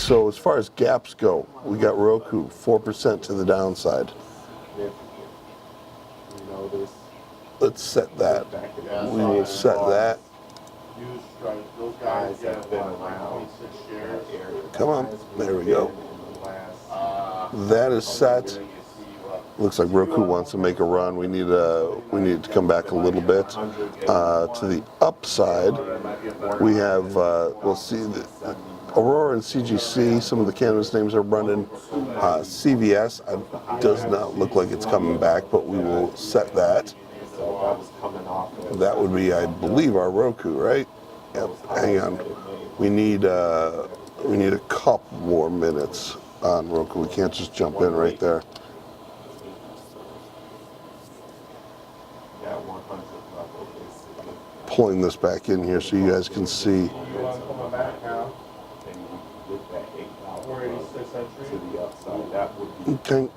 So as far as gaps go, we got Roku 4% to the downside. Let's set that. We will set that. Come on, there we go. That is set. Looks like Roku wants to make a run. We need to come back a little bit. To the upside, we have we'll see the Aurora and CGC. Some of the cannabis names are running. CVS does not look like it's coming back, but we will set that. That would be, I believe, our Roku, right? Yep. Hang on. We need a couple more minutes on Roku. We can't just jump in right there. Pulling this back in here so you guys can see. Okay,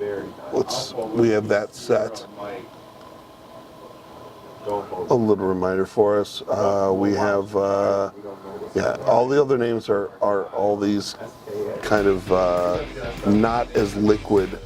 we have that set. A little reminder for us. We have, all the other names are all these kind of not as liquid